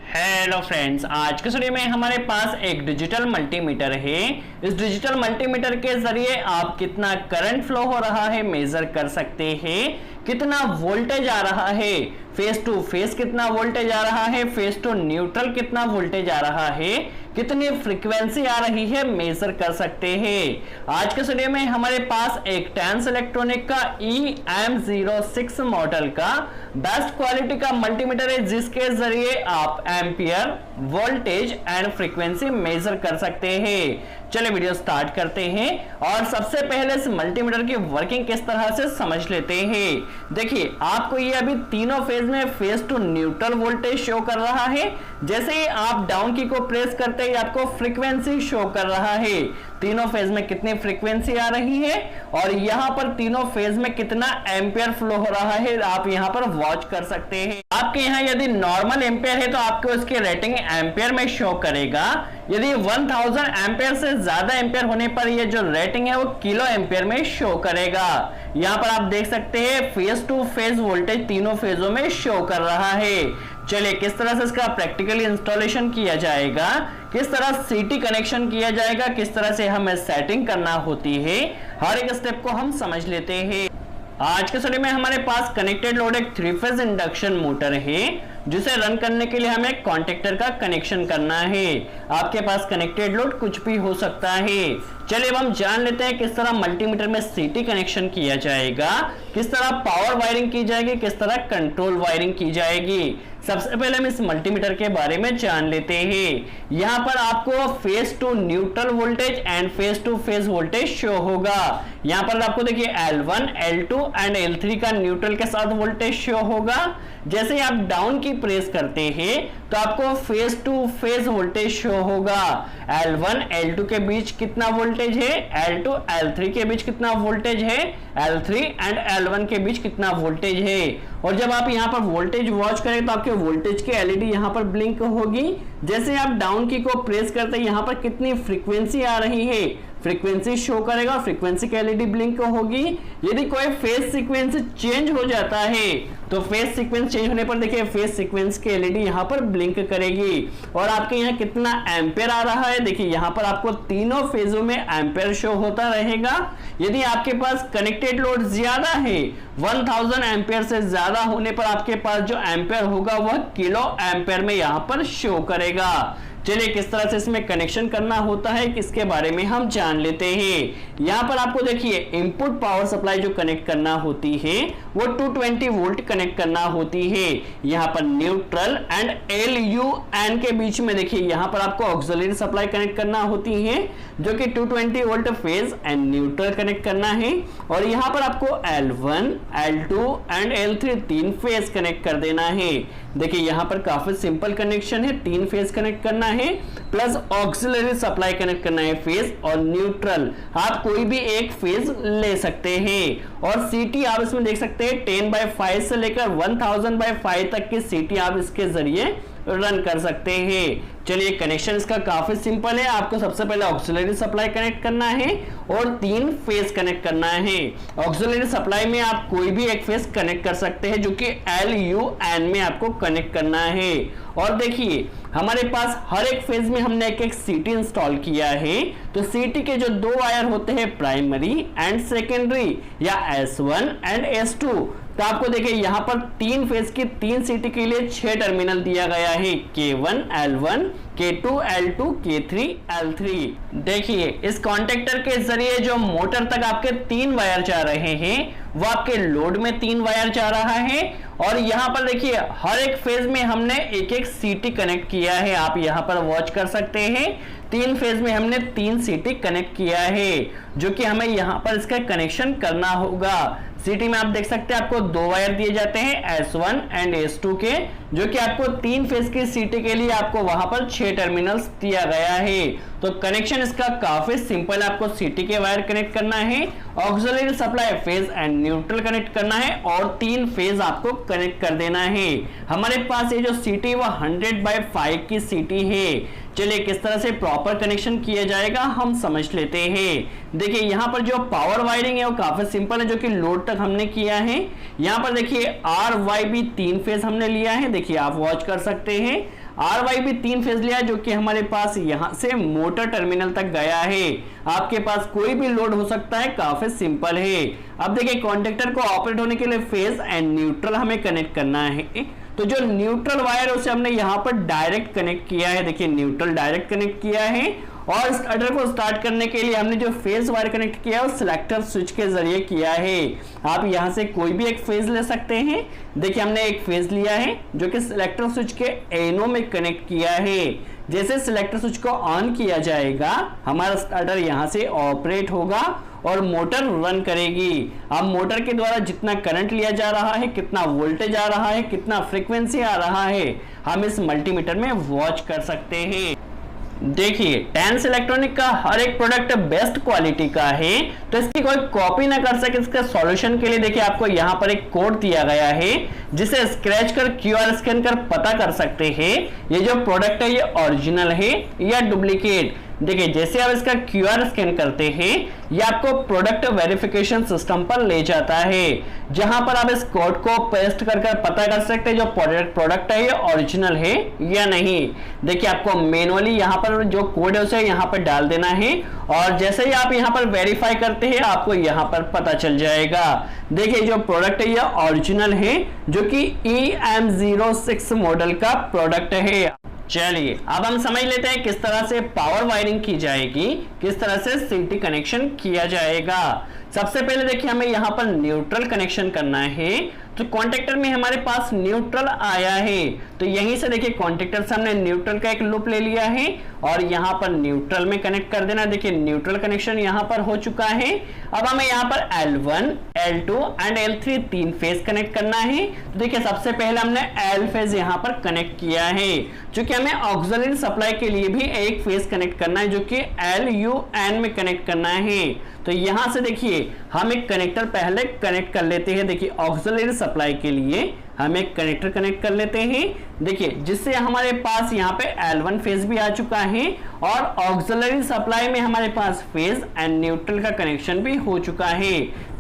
Hello friends, आज के video में हमारे पास एक डिजिटल मल्टीमीटर है। इस डिजिटल मल्टीमीटर के जरिए आप कितना करंट फ्लो हो रहा है मेजर कर सकते हैं, कितना वोल्टेज आ रहा है, फेस टू फेस कितना वोल्टेज आ रहा है, फेस टू न्यूट्रल कितना वोल्टेज आ रहा है, कितनी फ्रीक्वेंसी आ रही है मेजर कर सकते हैं। आज के वीडियो में हमारे पास एक टैंस इलेक्ट्रॉनिक का EM06 मॉडल का बेस्ट क्वालिटी का मल्टीमीटर है, जिसके जरिए आप ampere, voltage and frequency measure कर सकते हैं। चलिए वीडियो स्टार्ट करते हैं और सबसे पहले इस मल्टीमीटर की वर्किंग किस तरह से समझ लेते हैं। देखिए, आपको ये अभी तीनों फेज में phase to neutral voltage show कर रहा है। जैसे ही आप डाउन की को प्रेस करते ही आपको फ्रीक्वेंसी शो कर रहा है, तीनों फेज में कितनी फ्रीक्वेंसी आ रही है और यहां पर तीनों फेज में कितना एम्पियर फ्लो हो रहा है आप यहां पर वॉच कर सकते हैं। आपके यहां यदि नॉर्मल एम्पियर है तो आपको इसकी रेटिंग एम्पियर में शो करेगा। यदि 1000 एम्पियर से ज्यादा एम्पियर होने पर ये जो रेटिंग है वो किलो एम्पियर में शो करेगा। यहां पर आप देख सकते हैं फेज टू फेज वोल्टेज तीनों फेजों में शो कर रहा है। चलिए किस तरह से इसका प्रैक्टिकली इंस्टॉलेशन किया जाएगा, किस तरह सीटी कनेक्शन किया जाएगा, किस तरह से हमें सेटिंग करना होती है, हर एक स्टेप को हम समझ लेते हैं। आज के वीडियो में हमारे पास कनेक्टेड लोड एक 3 फेज इंडक्शन मोटर है, जिसे रन करने के लिए हमें कॉन्टेक्टर का कनेक्शन करना है। आपके पास कनेक्टेड लोड कुछ भी हो सकता है। चलिए अब हम जान लेते हैं किस तरह मल्टीमीटर में सीटी कनेक्शन किया जाएगा, किस तरह पावर वायरिंग की जाएगी, किस तरह कंट्रोल वायरिंग की जाएगी। सबसे पहले हम इस मल्टीमीटर के बारे में जान लेते हैं। यहां पर आपको phase to neutral voltage and phase to phase voltage show होगा। यहां पर आपको देखिए L1, L2 एंड L3 का न्यूट्रल के साथ वोल्टेज शो होगा। जैसे ही आप डाउन की प्रेस करते हैं तो आपको phase to phase voltage show होगा। L1, L2 के बीच कितना वोल्टेज है, L2, L3 के बीच कितना वोल्टेज है, L3 एंड L1 के बीच कितना वोल्टेज है। और जब आप यहां पर वोल्टेज वॉच करें तो आपके वोल्टेज की एलईडी यहां पर ब्लिंक होगी। जैसे आप डाउन की को प्रेस करते हैं यहां पर कितनी फ्रीक्वेंसी आ रही है, फ्रीक्वेंसी शो करेगा, फ्रीक्वेंसी की एलईडी ब्लिंक होगी। यदि कोई फेज सीक्वेंस चेंज हो जाता है तो फेज सीक्वेंस चेंज होने पर देखिए फेज सीक्वेंस की एलईडी यहां पर ब्लिंक करेगी। और आपके यहाँ कितना एम्पियर आ रहा है, देखिए यहां पर आपको तीनों फेजों में एम्पियर शो होता रहेगा। यदि आपके पास कनेक्टेड लोड ज्यादा है, 1000 एम्पियर से ज्यादा होने पर आपके पास जो एम्पियर होगा वह किलो एम्पियर में यहां पर शो करेगा। चलिए किस तरह से इसमें कनेक्शन करना होता है किसके बारे में हम जान लेते हैं। यहां पर आपको देखिए इनपुट पावर सप्लाई जो कनेक्ट करना होती है वो 220 वोल्ट कनेक्ट करना होती है। यहां पर न्यूट्रल एंड LUN के बीच में देखिए यहां पर आपको ऑक्सिलरी सप्लाई कनेक्ट करना होती है, जो कि 220 volt phase and neutral connect करना है। और यहां पर आपको L1, L2 एंड L3 तीन फेज कनेक्ट कर देना है। देखिए यहां पर काफी सिंपल कनेक्शन है, तीन फेज कनेक्ट करना है प्लस ऑक्सिलरी सप्लाई कनेक्ट करना है, फेज और न्यूट्रल। आप कोई भी एक फेज ले सकते हैं। और सीटी आप इसमें देख सकते हैं 10/5 से लेकर 1000/5 तक की सीटी आप इसके जरिए रन कर सकते हैं। चलिए कनेक्शन इसका काफी सिंपल है। आपको सबसे पहले ऑक्सिलरी सप्लाई कनेक्ट करना है और तीन फेज कनेक्ट करना है। ऑक्सिलरी सप्लाई में आप कोई भी एक फेज कनेक्ट कर सकते हैं, जो कि LUN में आपको कनेक्ट करना है। और देखिए हमारे पास हर एक फेज में हमने एक सीटी इंस्टॉल किया है। तो सीटी के जो दो वायर होते हैं प्राइमरी एंड सेकेंडरी या S1 एंड S2, तो आपको देखिए यहां पर तीन फेज की तीन सीटी के लिए 6 टर्मिनल दिया गया है, K1 L1, K2 L2, K3 L3। देखिए इस कॉन्टेक्टर के जरिए जो मोटर तक आपके तीन वायर जा रहे हैं वो आपके लोड में तीन वायर जा रहा है। और यहां पर देखिए हर एक फेज में हमने एक एक सीटी कनेक्ट किया है, आप यहां पर वॉच कर सकते हैं। तीन फेज में हमने तीन सीटी कनेक्ट किया है, जो कि हमें यहां पर इसका कनेक्शन करना होगा। सीटी में आप देख सकते हैं आपको दो वायर दिए जाते हैं S1 एंड S2 के, जो कि आपको तीन फेज की सीटी के लिए आपको वहां पर 6 टर्मिनल्स दिया गया है। तो कनेक्शन इसका काफी सिंपल है। आपको सीटी के वायर कनेक्ट करना है, auxiliary supply phase and neutral connect करना है और तीन फेज आपको कनेक्ट कर देना है। हमारे पास ये जो सीटी वो 100/5 की सीटी है। चलिए किस तरह से प्रॉपर कनेक्शन किया जाएगा हम समझ लेते हैं। देखिए यहाँ पर जो पावर वायरिंग है वो काफी सिंपल है, जो कि लोड तक हमने किया है। यहाँ पर देखिए RYB 3 फेज हमने लिया है, देखिए आप वॉच कर सकते हैं। RY भी 3 फेज लिया जो कि हमारे पास यहां से मोटर टर्मिनल तक गया है। आपके पास कोई भी लोड हो सकता है, काफी सिंपल है। अब देखिए कॉन्टेक्टर को ऑपरेट होने के लिए फेज एंड न्यूट्रल हमें कनेक्ट करना है। तो जो न्यूट्रल वायर उसे हमने यहां पर डायरेक्ट कनेक्ट किया है, देखिए न्यूट्रल डायरेक्ट कनेक्ट किया है। और स्टार्टर को स्टार्ट करने के लिए हमने जो फेज वायर कनेक्ट किया है वो सिलेक्टर स्विच के जरिए किया है। आप यहां से कोई भी एक फेज ले सकते हैं। देखिए हमने एक फेज लिया है जो कि सिलेक्टर स्विच के एनो में कनेक्ट किया है। जैसे सिलेक्टर स्विच को ऑन किया जाएगा हमारा स्टार्टर यहां से ऑपरेट होगा और मोटर रन करेगी। अब मोटर के द्वारा जितना करंट लिया जा रहा है, कितना वोल्टेज आ रहा है, कितना फ्रीक्वेंसी आ रहा है, हम इस मल्टीमीटर में वॉच कर सकते हैं। देखिए टेंस इलेक्ट्रॉनिक का हर एक प्रोडक्ट बेस्ट क्वालिटी का है, तो इसकी कोई कॉपी ना कर सके। इसके सॉल्यूशन के लिए देखिए आपको यहाँ पर एक कोड दिया गया है जिसे स्क्रैच कर QR स्कैन कर पता कर सकते हैं ये जो प्रोडक्ट है ये ओरिजिनल है या डुप्लीकेट। देखिए जैसे आप इसका QR स्कैन करते हैं ये आपको प्रोडक्ट वेरिफिकेशन सिस्टम पर ले जाता है, जहां पर आप इस कोड को पेस्ट कर पता कर सकते हैं जो प्रोडक्ट है ये ओरिजिनल है या नहीं। देखिए आपको मैनुअली यहां पर जो कोड है उसे यहां पर डाल देना है और जैसे ही आप यहां पर वेरीफाई करते हैं आपको यहां पर पता चल जाएगा। देखिए जो प्रोडक्ट है ये ओरिजिनल है जो कि EM06 मॉडल का प्रोडक्ट है। चलिए अब हम समझ लेते हैं किस तरह से पावर वायरिंग की जाएगी, किस तरह से CT कनेक्शन किया जाएगा। सबसे पहले देखिए हमें यहाँ पर न्यूट्रल कनेक्शन करना है। तो कॉन्टेक्टर में हमारे पास न्यूट्रल आया है, तो यहीं से देखिए कॉन्टेक्टर से हमने न्यूट्रल का एक लूप ले लिया है और यहाँ पर न्यूट्रल में कनेक्ट कर देना। देखिए न्यूट्रल कनेक्शन यहाँ पर हो चुका है। अब हमें यहाँ पर L1, L2 एंड L3 तीन फेज कनेक्ट करना है। तो देखिए सबसे पहले हमने L फेज यहाँ पर कनेक्ट किया है, क्योंकि हमें ऑक्सिलरी सप्लाई के लिए भी एक फेज कनेक्ट करना है जो कि LUN में कनेक्ट करना है। तो यहां से देखिए हम एक कनेक्टर पहले कनेक्ट कर लेते हैं। देखिए ऑक्सिलरी सप्लाई के लिए हम एक कनेक्टर कनेक्ट कर लेते हैं। देखिए जिससे हमारे पास यहाँ पे L1 फेज भी आ चुका है और ऑक्सिलरी सप्लाई में हमारे पास फेज एंड न्यूट्रल का कनेक्शन भी हो चुका है।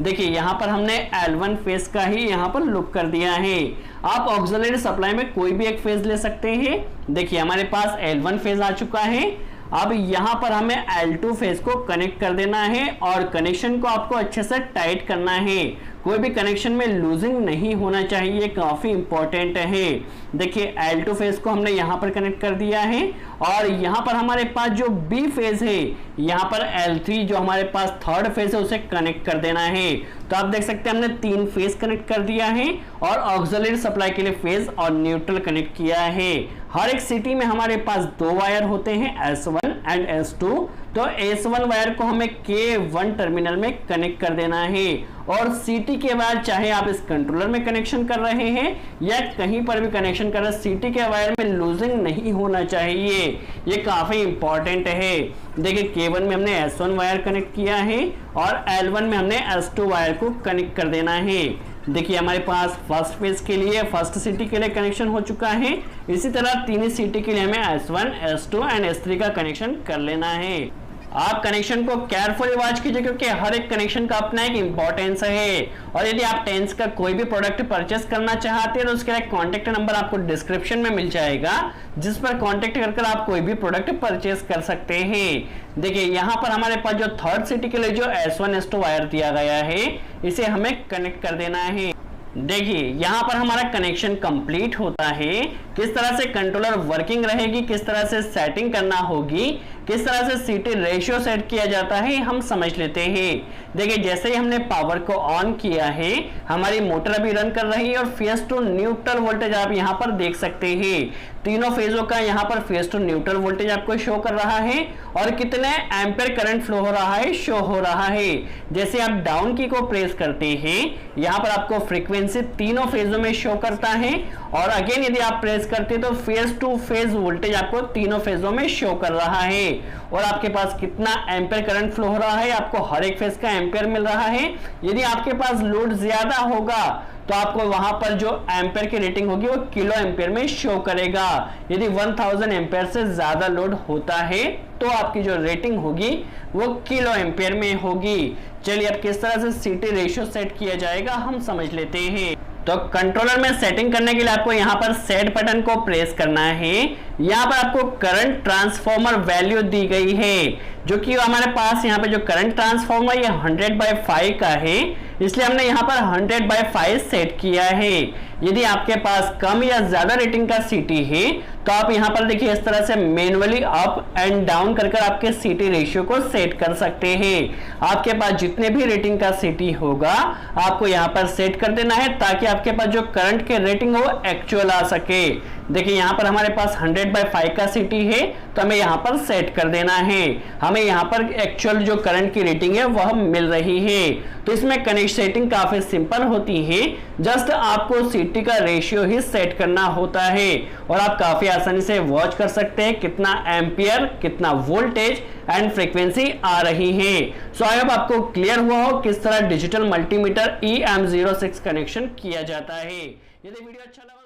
देखिए यहाँ पर हमने L1 फेज का ही यहाँ पर लूप कर दिया है। आप ऑक्सिलरी सप्लाई में कोई भी एक फेज ले सकते हैं। देखिए हमारे पास L1 फेज आ चुका है। अब यहां पर हमें L2 फेज को कनेक्ट कर देना है और कनेक्शन को आपको अच्छे से टाइट करना है। कोई भी कनेक्शन में लूजिंग नहीं होना चाहिए, काफी इंपॉर्टेंट है। देखिए L2 फेज को हमने यहां पर कनेक्ट कर दिया है और यहां पर हमारे पास जो B फेज है यहां पर L3 जो हमारे पास थर्ड फेज है उसे कनेक्ट कर देना है। तो आप देख सकते हैं हमने तीन फेज कनेक्ट कर दिया है और ऑक्सिलरी सप्लाई के लिए फेज और न्यूट्रल कनेक्ट किया है। हर एक सिटी में हमारे पास दो वायर होते हैं S1 एंड S2। तो S1 वायर को हमें K1 टर्मिनल में कनेक्ट कर देना है और CT के वायर चाहे आप इस कंट्रोलर में कनेक्शन कर रहे हैं या कहीं पर भी कनेक्शन कर रहे हैं, CT के वायर में लूजिंग नहीं होना चाहिए, ये काफी इंपॉर्टेंट है। देखिए K1 में हमने S1 वायर कनेक्ट किया है और L1 में हमने S2 वायर को कनेक्ट कर देना है। देखिए हमारे पास फर्स्ट फेज के लिए फर्स्ट सिटी के लिए कनेक्शन हो चुका है। इसी तरह तीन सिटी के लिए हमें S1, S2 एंड S3 का कनेक्शन कर लेना है। आप कनेक्शन को केयरफुली वॉच कीजिए क्योंकि हर एक कनेक्शन का अपना एक इंपॉर्टेंस है। और यदि आप टेंस का कोई भी प्रोडक्ट परचेस करना चाहते हैं तो उसके लिए कॉन्टेक्ट नंबर आपको डिस्क्रिप्शन में मिल जाएगा, जिस पर कॉन्टेक्ट कर आप कोई भी प्रोडक्ट परचेस कर सकते हैं। देखिए यहाँ पर हमारे पास जो थर्ड सिटी के लिए जो S1, S2 वायर दिया गया है इसे हमें कनेक्ट कर देना है। देखिए यहाँ पर हमारा कनेक्शन कंप्लीट होता है। किस तरह से कंट्रोलर वर्किंग रहेगी, किस तरह से सेटिंग करना होगी, किस तरह से सीटी रेशियो सेट किया जाता है हम समझ लेते हैं। देखिए जैसे ही हमने पावर को ऑन किया है हमारी मोटर अभी रन कर रही है और फेज टू न्यूट्रल वोल्टेज आप यहाँ पर देख सकते हैं। तीनों फेजों का यहाँ पर फेज टू न्यूट्रल वोल्टेज आपको शो कर रहा है और कितने एम्पेयर करंट फ्लो हो रहा है शो हो रहा है। जैसे आप डाउन की को प्रेस करते हैं यहाँ पर आपको फ्रीक्वेंसी तीनों फेजों में शो करता है और अगेन यदि आप प्रेस करते हैं तो फेज टू फेज वोल्टेज आपको तीनों फेजों में शो कर रहा है और आपके पास कितना एम्पेयर करंट फ्लो हो रहा है आपको हर एक फेज का एम्पेयर मिल रहा है। यदि आपके पास लोड ज्यादा होगा तो आपको वहां पर जो एम्पेयर की रेटिंग होगी वो किलो एम्पेयर में शो करेगा। यदि 1000 एम्पेयर से ज्यादा लोड होता है तो आपकी जो रेटिंग होगी वो किलो एम्पेयर में होगी। चलिए अब किस तरह से सीटी रेशियो सेट किया जाएगा हम समझ लेते हैं। तो कंट्रोलर में सेटिंग करने के लिए आपको यहाँ पर सेट बटन को प्रेस करना है। यहाँ पर आपको करंट ट्रांसफॉर्मर वैल्यू दी गई है, जो कि हमारे पास यहाँ पे जो करंट ट्रांसफॉर्मर ये 100/5 का है, इसलिए हमने यहाँ पर 100/5 सेट किया है। यदि आपके पास कम या ज्यादा रेटिंग का सीटी है तो आप यहाँ पर देखिए इस तरह से मैन्युअली अप एंड डाउन कर आपके सीटी रेशियो को सेट कर सकते हैं। आपके पास जितने भी रेटिंग का सीटी होगा आपको यहाँ पर सेट कर देना है, ताकि आपके पास जो करंट के रेटिंग हो वो एक्चुअल आ सके। देखिए यहाँ पर हमारे पास 100/5 का सीटी है, तो हमें यहाँ पर सेट कर देना है। हमें यहाँ पर एक्चुअल जो करंट की रेटिंग है वह मिल रही है। तो इसमें कनेक्ट सेटिंग काफी सिंपल होती है, जस्ट आपको सीटी का रेशियो ही सेट करना होता है और आप काफी आसानी से वॉच कर सकते हैं कितना एम्पियर, कितना वोल्टेज एंड फ्रीक्वेंसी आ रही है। सो आई होप आपको क्लियर हुआ हो किस तरह डिजिटल मल्टीमीटर EM06 कनेक्शन किया जाता है। यदि वीडियो अच्छा लगा